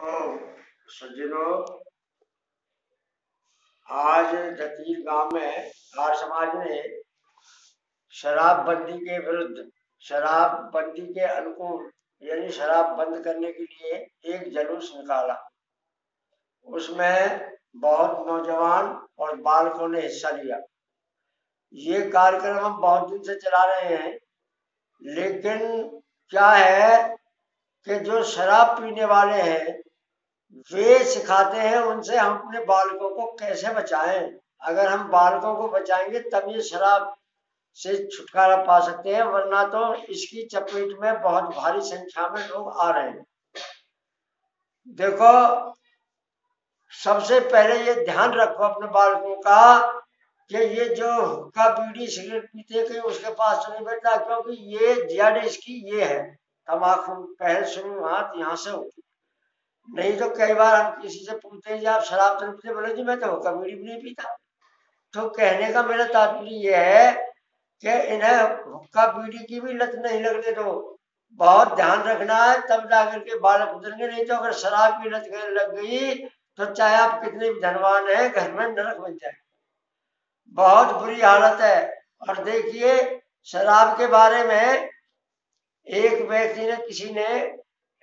तो सज्जनों, आज जतीर गांव में आर्य समाज ने शराबबंदी के विरुद्ध, शराबबंदी के अनुकूल, यानी शराब बंद करने के लिए एक जुलूस निकाला। उसमें बहुत नौजवान और बालकों ने हिस्सा लिया। ये कार्यक्रम हम बहुत दिन से चला रहे हैं, लेकिन क्या है कि जो शराब पीने वाले हैं वे सिखाते हैं उनसे हम अपने बालकों को कैसे बचाएं। अगर हम बालकों को बचाएंगे तब ये शराब से छुटकारा पा सकते हैं, वरना तो इसकी चपेट में बहुत भारी संख्या में लोग आ रहे हैं। देखो, सबसे पहले ये ध्यान रखो अपने बालकों का कि ये जो हुक्का बीड़ी सिगरेट पीते कहीं उसके पास तो नहीं बैठता, क्योंकि ये जड़ इसकी ये है। तम्बाकू पहले शुरुआत यहाँ से होती। नहीं तो कई बार हम किसी से पूछते हैं जी आप शराब तो नहीं पीते, बोले जी मैं तो हुक्का बीड़ी भी नहीं पीता। तो कहने का मेरा तात्पर्य ये है कि इन्हें हुक्का बीड़ी की भी लत नहीं लगने दो। बहुत ध्यान रखना है, तब जाकर के बालक उतरेंगे। नहीं तो अगर शराब की लत लग गई तो चाहे आप कितने भी धनवान हैं, घर में नरक बन जाए। बहुत बुरी हालत है। और देखिए, शराब के बारे में एक व्यक्ति ने, किसी ने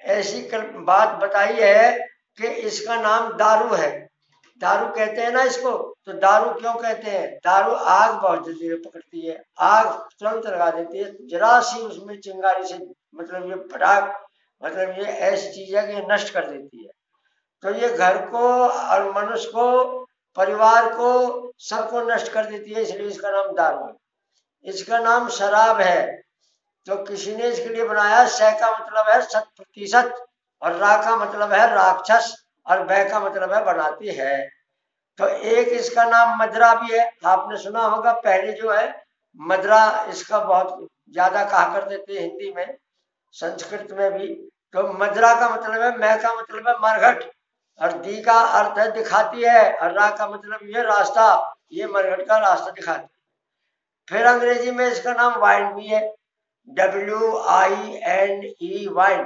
ऐसी बात बताई है कि इसका नाम दारू है। दारू कहते हैं ना इसको, तो दारू क्यों कहते हैं? दारू आग बहुत जल्दी पकड़ती है, आग तुरंत लगा देती है, जरा सी उसमें चिंगारी से, मतलब ये पटाख, मतलब ये ऐसी चीज है कि ये नष्ट कर देती है। तो ये घर को और मनुष्य को, परिवार को, सबको नष्ट कर देती है, इसलिए इसका नाम दारू है। इसका नाम शराब है। तो किसी ने इसके लिए बनाया, स का मतलब है 100%, और रा का मतलब है राक्षस, और ब का मतलब है बनाती है। तो एक इसका नाम मदरा भी है। आपने सुना होगा पहले जो है मदरा, इसका बहुत ज्यादा कहा करते थे हिंदी में, संस्कृत में भी। तो मदरा का मतलब है, मैं का मतलब है मरघट, और दी का अर्थ है दिखाती है, और रा का मतलब ये रास्ता, ये मरघट का रास्ता दिखाती है। फिर अंग्रेजी में इसका नाम वाइन भी है, WINE, वाइन।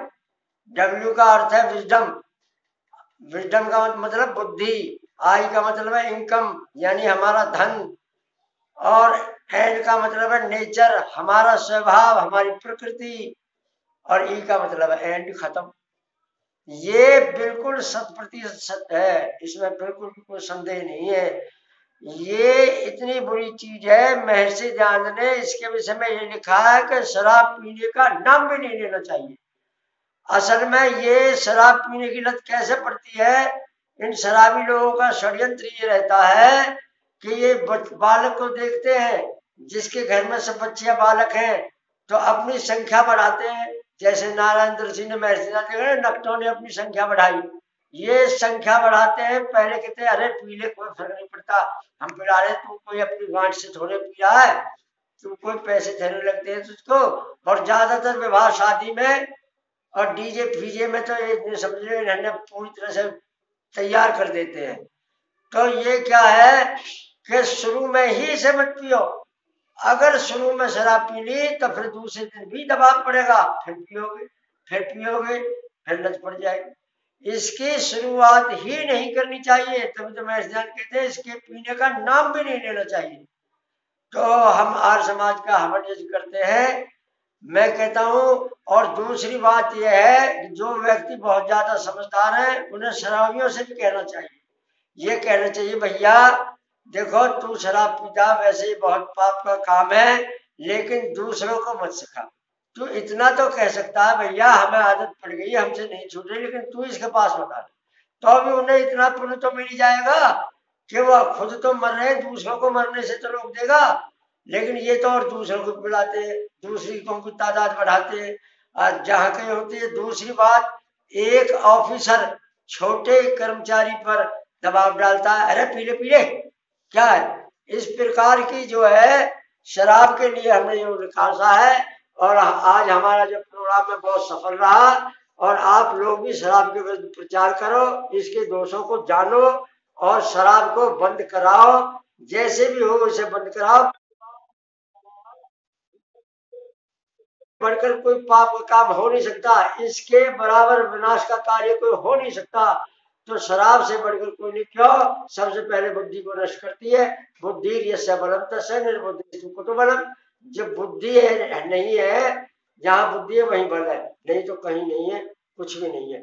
W का अर्थ है विजडम, विजडम का मतलब बुद्धि, आई का मतलब है इनकम, यानी हमारा धन, और एंड का मतलब है नेचर, हमारा स्वभाव, हमारी प्रकृति, और ई का मतलब है एंड, खत्म। ये बिल्कुल 100% सत्य है, इसमें बिल्कुल कोई संदेह नहीं है। ये इतनी बुरी चीज है, महर्षि दयानंद ने इसके विषय में ये लिखा है कि शराब पीने का नाम भी नहीं लेना चाहिए। असल में ये शराब पीने की लत कैसे पड़ती है? इन शराबी लोगों का षड्यंत्र ये रहता है कि ये बालक को देखते हैं, जिसके घर में सब बच्चियां बालक हैं, तो अपनी संख्या बढ़ाते हैं। जैसे नारायण ऋषि ने, महर्षि ने, नक्टों ने अपनी संख्या बढ़ाई। ये संख्या बढ़ाते हैं। पहले कहते हैं अरे पीले कोई फर्क नहीं पड़ता, हम पिला रहे, तू कोई अपनी गांठ से थोड़े पी रहा है, तू कोई पैसे देने लगते हैं तुझको। और ज्यादातर विवाह शादी में और डीजे फीजे में तो ये समझ लो इन्होंने पूरी तरह से तैयार कर देते हैं। तो ये क्या है कि शुरू में ही इसे मत पियो। अगर शुरू में शराब पी ली तो फिर दूसरे दिन भी दबाव पड़ेगा, फिर पियोगे, फिर पियोगे, फिर लत पड़ जाएगी। इसकी शुरुआत ही नहीं करनी चाहिए। तभी तो मैं कहते हैं इसके पीने का नाम भी नहीं लेना चाहिए। तो हम आर्य समाज का हवन यज्ञ करते हैं, मैं कहता हूं। और दूसरी बात यह है कि जो व्यक्ति बहुत ज्यादा समझदार है उन्हें शराबियों से भी कहना चाहिए, ये कहना चाहिए भैया देखो, तू शराब पीता वैसे ही बहुत पाप का काम है, लेकिन दूसरों को मत सिखा। तू इतना तो कह सकता है भैया हमें आदत पड़ गई, हमसे नहीं छूट रही, लेकिन तू इसके पास मत आ। तो भी उन्हें इतना पुण्य तो मिल जाएगा कि वह खुद तो मर रहे, दूसरों को मरने से तो रोक देगा। लेकिन ये तो और दूसरों को बुलाते, दूसरी की तादाद बढ़ाते, जहां कहीं होती है। दूसरी बात, एक ऑफिसर छोटे कर्मचारी पर दबाव डालता है, अरे पीले पीले क्या है। इस प्रकार की जो है शराब के लिए हमने जो निकासा है। और आज हमारा जो प्रोग्राम है बहुत सफल रहा। और आप लोग भी शराब के विरुद्ध प्रचार करो, इसके दोषों को जानो, और शराब को बंद कराओ, जैसे भी हो इसे बंद कराओ। बढ़कर कोई पाप का काम हो नहीं सकता, इसके बराबर विनाश का कार्य कोई हो नहीं सकता। तो शराब से बढ़कर कोई नहीं। क्यों? सबसे पहले बुद्धि को नष्ट करती है। बुद्धि यस्य बलम तस्य निर्बुद्धि कुतो बलम। जब बुद्धि है नहीं है, जहाँ बुद्धि है वहीं बल है, नहीं तो कहीं नहीं है, कुछ भी नहीं है।